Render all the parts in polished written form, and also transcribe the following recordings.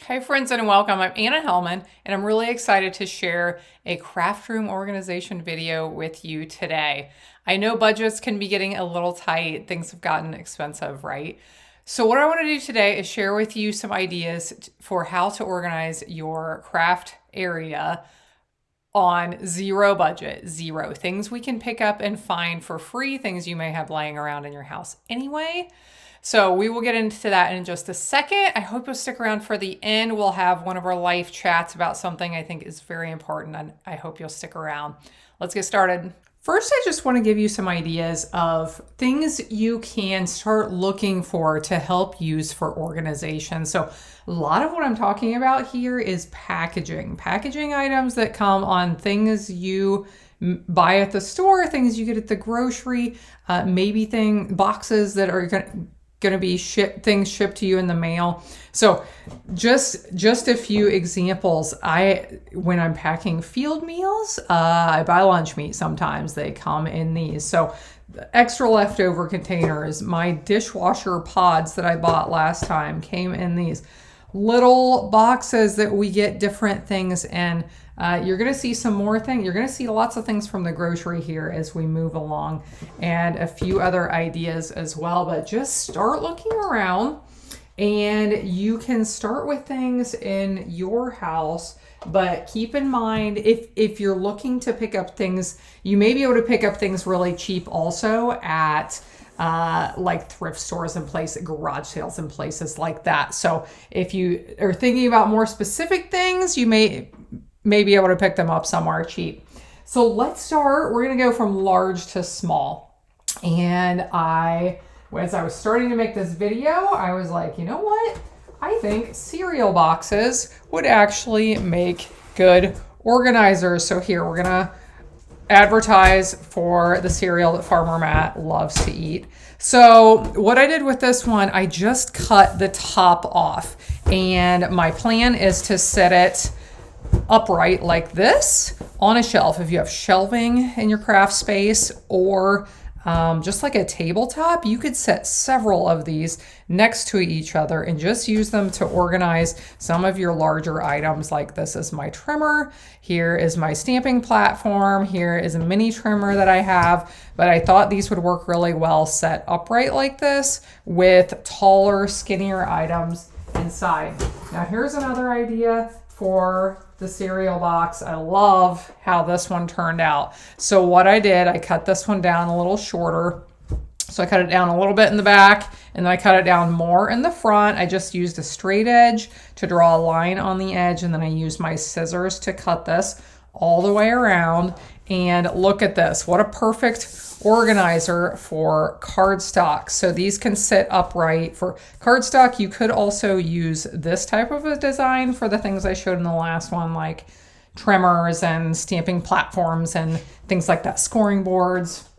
Hi friends and welcome. I'm Anna Helman and I'm really excited to share a craft room organization video with you today. I know budgets can be getting a little tight. Things have gotten expensive, right? So what I want to do today is share with you some ideas for how to organize your craft area on zero budget, zero things we can pick up and find for free, things you may have laying around in your house anyway. So we will get into that in just a second. I hope you'll stick around for the end. We'll have one of our life chats about something I think is very important, and I hope you'll stick around. Let's get started. First, I just want to give you some ideas of things you can start looking for to help use for organization. So a lot of what I'm talking about here is packaging items that come on things you buy at the store, things you get at the grocery, maybe boxes that are going to be things shipped to you in the mail. So just a few examples. When I'm packing field meals, I buy lunch meat. Sometimes they come in these. So extra leftover containers, my dishwasher pods that I bought last time came in these little boxes that we get different things in. You're going to see some more things. You're going to see lots of things from the grocery here as we move along, and a few other ideas as well. But just start looking around, and you can start with things in your house. But keep in mind, if you're looking to pick up things, you may be able to pick up things really cheap also at like thrift stores and garage sales and places like that. So if you are thinking about more specific things, you may be able to pick them up somewhere cheap. So let's start. We're going to go from large to small. And as I was starting to make this video, I was like, you know what? I think cereal boxes would actually make good organizers. So here we're going to advertise for the cereal that Farmer Matt loves to eat. So what I did with this one, I just cut the top off, and my plan is to set it upright like this on a shelf. If you have shelving in your craft space, or just like a tabletop, you could set several of these next to each other and just use them to organize some of your larger items. Like, this is my trimmer, here is my stamping platform, here is a mini trimmer that I have. But I thought these would work really well set upright like this with taller, skinnier items inside. Now here's another idea for the cereal box. I love how this one turned out. So what I did, I cut this one down a little shorter. So I cut it down a little bit in the back, and then I cut it down more in the front. I just used a straight edge to draw a line on the edge, and then I used my scissors to cut this all the way around. And look at this. What a perfect organizer for cardstock. So these can sit upright for cardstock. You could also use this type of a design for the things I showed in the last one, like trimmers and stamping platforms and things like that, scoring boards.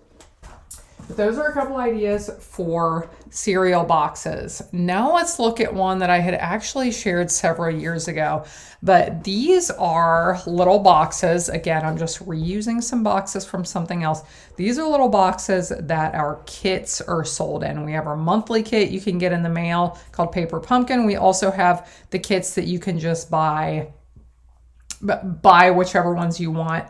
But those are a couple ideas for cereal boxes. Now let's look at one that I had actually shared several years ago. But these are little boxes. Again, I'm just reusing some boxes from something else. These are little boxes that our kits are sold in. We have our monthly kit you can get in the mail called Paper Pumpkin. We also have the kits that you can just buy whichever ones you want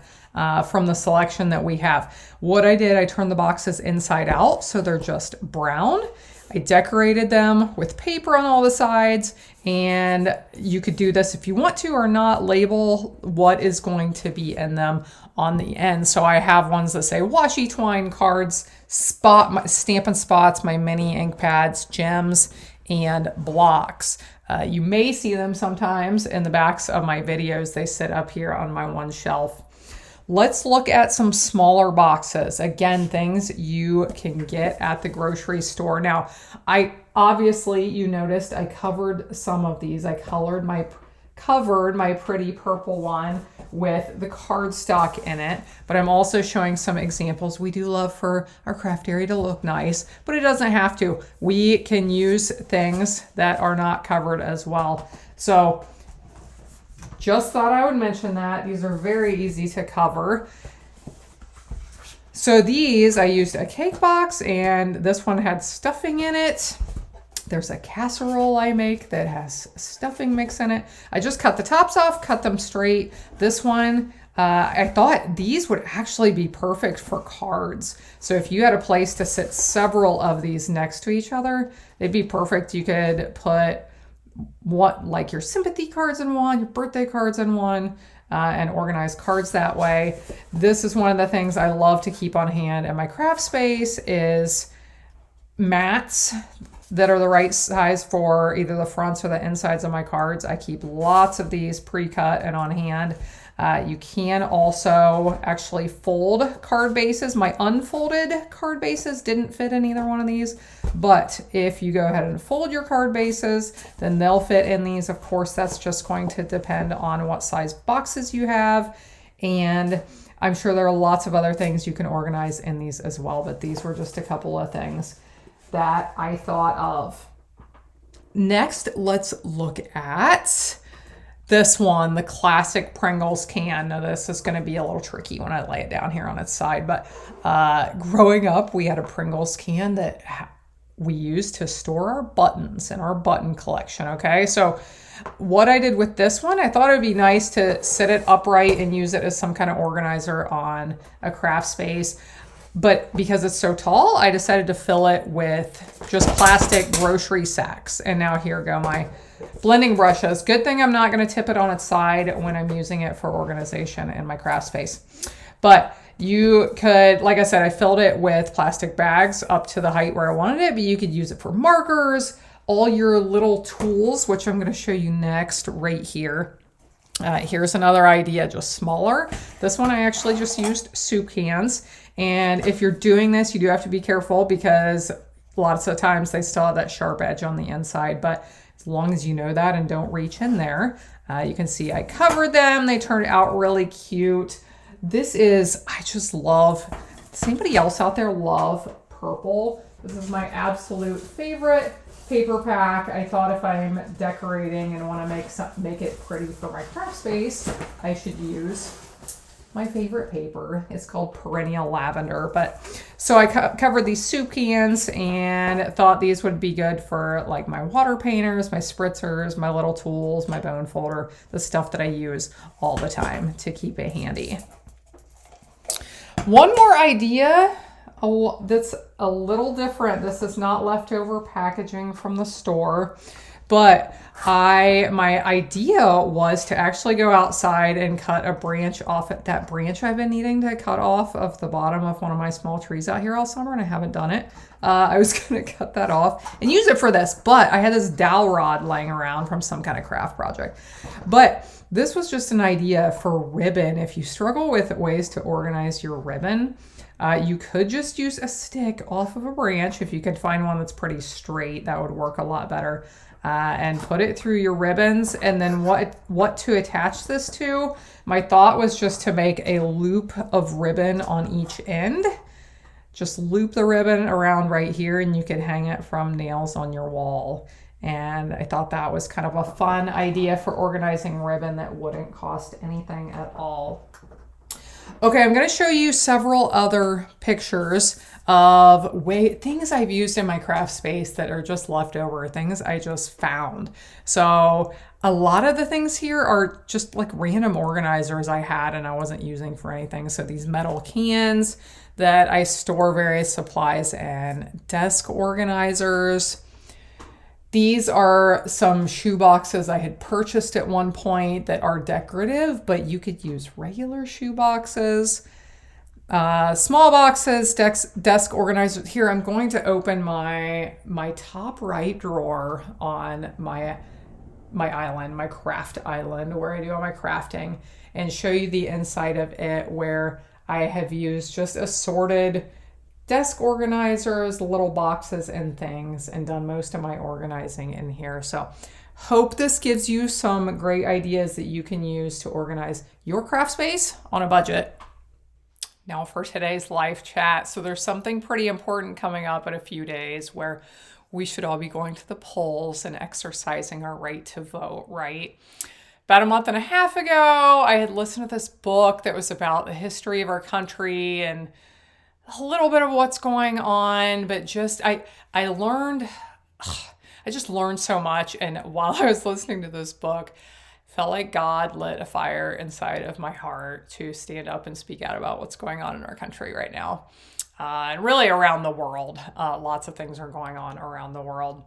from the selection that we have. What I did, I turned the boxes inside out so they're just brown. I decorated them with paper on all the sides, and you could do this if you want to or not. Label what is going to be in them on the end. So I have ones that say washi twine cards, Stampin' Spots, my mini ink pads, gems, and blocks. You may see them sometimes in the backs of my videos. They sit up here on my one shelf. Let's look at some smaller boxes. Again, things you can get at the grocery store. Now, you noticed I covered some of these. I covered my pretty purple one with the cardstock in it, but I'm also showing some examples. We do love for our craft area to look nice, but it doesn't have to. We can use things that are not covered as well. So just thought I would mention that. These are very easy to cover. So these, I used a cake box, and this one had stuffing in it. There's a casserole I make that has stuffing mix in it. I just cut the tops off, cut them straight. This one, I thought these would actually be perfect for cards. So if you had a place to sit several of these next to each other, they'd be perfect. You could put like your sympathy cards in one, your birthday cards in one, and organize cards that way. This is one of the things I love to keep on hand in my craft space is mats that are the right size for either the fronts or the insides of my cards. I keep lots of these pre-cut and on hand. You can also actually fold card bases. My unfolded card bases didn't fit in either one of these, but if you go ahead and fold your card bases, then they'll fit in these. Of course, that's just going to depend on what size boxes you have, and I'm sure there are lots of other things you can organize in these as well, but these were just a couple of things that I thought of. Next, let's look at this one, the classic Pringles can. Now this is gonna be a little tricky when I lay it down here on its side, but growing up, we had a Pringles can that we used to store our buttons in our button collection, okay? So what I did with this one, I thought it would be nice to sit it upright and use it as some kind of organizer on a craft space. But because it's so tall, I decided to fill it with just plastic grocery sacks. And now here go my blending brushes. Good thing I'm not going to tip it on its side when I'm using it for organization in my craft space. But you could, like I said, I filled it with plastic bags up to the height where I wanted it, but you could use it for markers, all your little tools, which I'm going to show you next right here. Here's another idea, just smaller. This one I actually just used soup cans. And if you're doing this, you do have to be careful because lots of times they still have that sharp edge on the inside. But as long as you know that and don't reach in there, you can see I covered them. They turned out really cute. This is, I just love, does anybody else out there love purple? This is my absolute favorite paper pack. I thought if I'm decorating and want to make it pretty for my craft space, I should use my favorite paper. It's called Perennial Lavender. But so I covered these soup cans and thought these would be good for like my water painters, my spritzers, my little tools, my bone folder, the stuff that I use all the time to keep it handy. One more idea that's a little different. This is not leftover packaging from the store, but my idea was to actually go outside and cut a branch off at that branch I've been needing to cut off of the bottom of one of my small trees out here all summer, and I haven't done it. I was going to cut that off and use it for this, but I had this dowel rod laying around from some kind of craft project. But this was just an idea for ribbon. If you struggle with ways to organize your ribbon, you could just use a stick off of a branch. If you could find one that's pretty straight, that would work a lot better. And put it through your ribbons. And then what to attach this to? My thought was just to make a loop of ribbon on each end. Just loop the ribbon around right here and you could hang it from nails on your wall. And I thought that was kind of a fun idea for organizing ribbon that wouldn't cost anything at all. Okay, I'm going to show you several other pictures of things I've used in my craft space that are just leftover, things I just found. So a lot of the things here are just like random organizers I had and I wasn't using for anything. So these metal cans that I store various supplies in, desk organizers. These are some shoe boxes I had purchased at one point that are decorative, but you could use regular shoe boxes. Small boxes, desk organizers. Here, I'm going to open my top right drawer on my island, my craft island, where I do all my crafting, and show you the inside of it where I have used just assorted desk organizers, little boxes and things, and done most of my organizing in here. So hope this gives you some great ideas that you can use to organize your craft space on a budget. Now for today's live chat. So there's something pretty important coming up in a few days where we should all be going to the polls and exercising our right to vote, right? About a month and a half ago, I had listened to this book that was about the history of our country and a little bit of what's going on, but just I learned I just learned so much. And while I was listening to this book, felt like God lit a fire inside of my heart to stand up and speak out about what's going on in our country right now. And really around the world. Lots of things are going on around the world.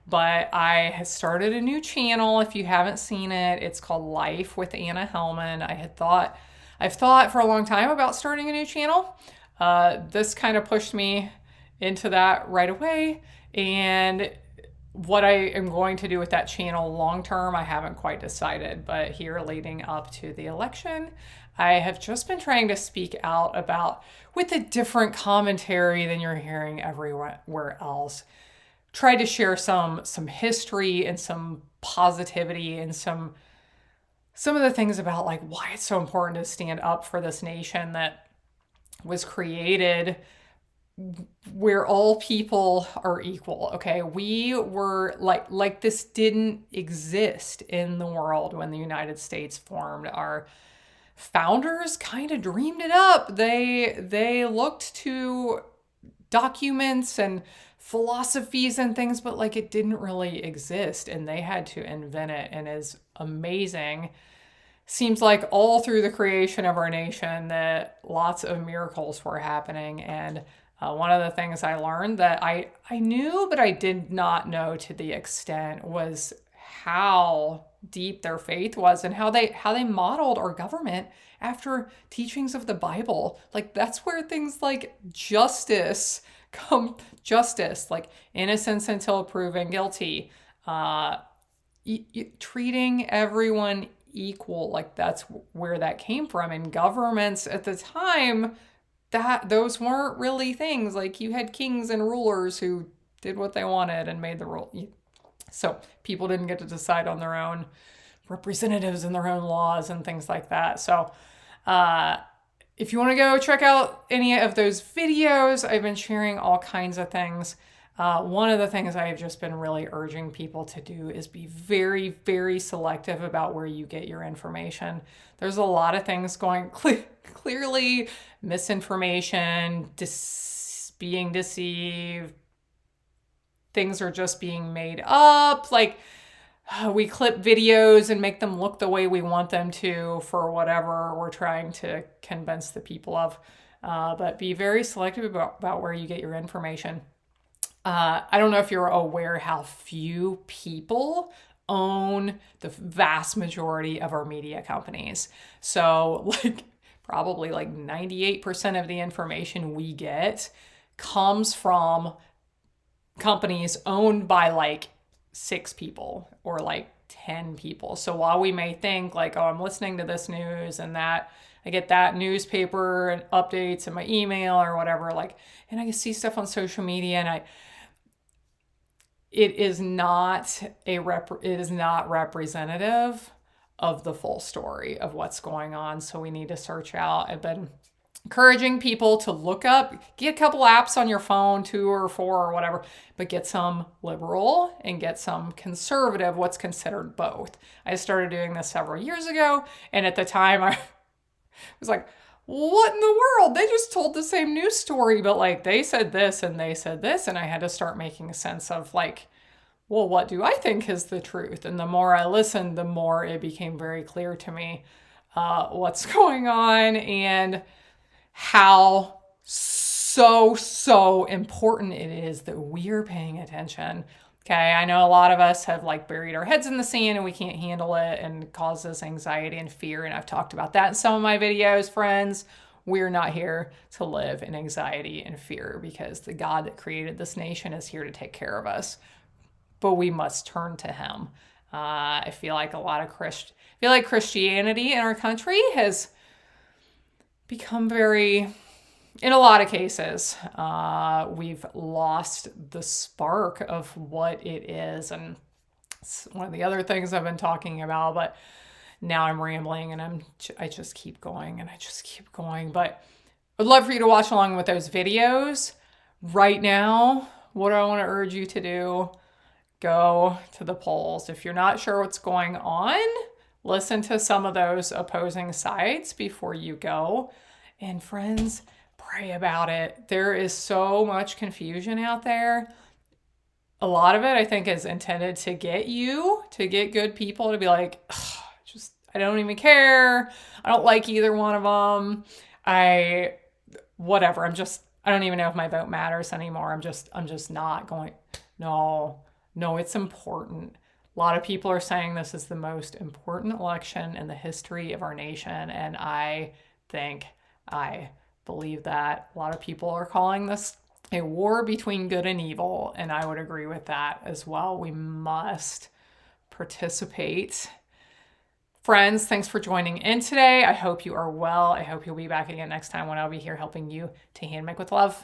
But I had started a new channel. If you haven't seen it, it's called Life with Anna Helman. I've thought for a long time about starting a new channel. This kind of pushed me into that right away. And what I am going to do with that channel long term, I haven't quite decided. But here leading up to the election, I have just been trying to speak out about, with a different commentary than you're hearing everywhere else. Try to share some history and some positivity and some of the things about like why it's so important to stand up for this nation that was created where all people are equal. Okay, we were like this didn't exist in the world when the United States formed. Our founders kind of dreamed it up. They looked to documents and philosophies and things, but like it didn't really exist and they had to invent it. And is amazing. Seems like all through the creation of our nation that lots of miracles were happening. And one of the things I learned that I knew, but I did not know to the extent, was how deep their faith was and how they modeled our government after teachings of the Bible. Like that's where things like justice, like innocence until proven guilty, treating everyone equal, like that's where that came from. And governments at the time, that those weren't really things. Like you had kings and rulers who did what they wanted and made the rule. So people didn't get to decide on their own representatives and their own laws and things like that. So if you want to go check out any of those videos, I've been sharing all kinds of things. One of the things I've just been really urging people to do is be very, very selective about where you get your information. There's a lot of things going clearly, misinformation, being deceived. Things are just being made up. Like we clip videos and make them look the way we want them to for whatever we're trying to convince the people of. But be very selective about where you get your information. I don't know if you're aware how few people own the vast majority of our media companies. So like probably like 98% of the information we get comes from companies owned by like 6 people or like 10 people. So while we may think like, oh, I'm listening to this news and that I get that newspaper and updates in my email or whatever, like, and I can see stuff on social media and it is not representative of the full story of what's going on. So we need to search out. I've been encouraging people to look up, get a couple apps on your phone, 2 or 4 or whatever, but get some liberal and get some conservative, what's considered both. I started doing this several years ago. And at the time I was like, what in the world? They just told the same news story, but like they said this and they said this. And I had to start making sense of like, well, what do I think is the truth? And the more I listened, the more it became very clear to me what's going on and how so important it is that we're paying attention. Okay, I know a lot of us have like buried our heads in the sand and we can't handle it and it causes anxiety and fear. And I've talked about that in some of my videos, friends. We're not here to live in anxiety and fear because the God that created this nation is here to take care of us. But we must turn to him. I feel like Christianity in our country has become very, in a lot of cases, we've lost the spark of what it is. And it's one of the other things I've been talking about, but now I'm rambling and I just keep going and I just keep going. But I'd love for you to watch along with those videos. Right now, what do I want to urge you to do? Go to the polls. If you're not sure what's going on, listen to some of those opposing sides before you go. And friends, pray about it. There is so much confusion out there. a lot of it, I think, is intended to get good people to be like, just, I don't even care. I don't like either one of them. Whatever. I don't even know if my vote matters anymore. I'm just not going. No, it's important. A lot of people are saying this is the most important election in the history of our nation. And I believe that. A lot of people are calling this a war between good and evil. And I would agree with that as well. We must participate. Friends, thanks for joining in today. I hope you are well. I hope you'll be back again next time when I'll be here helping you to hand make with love.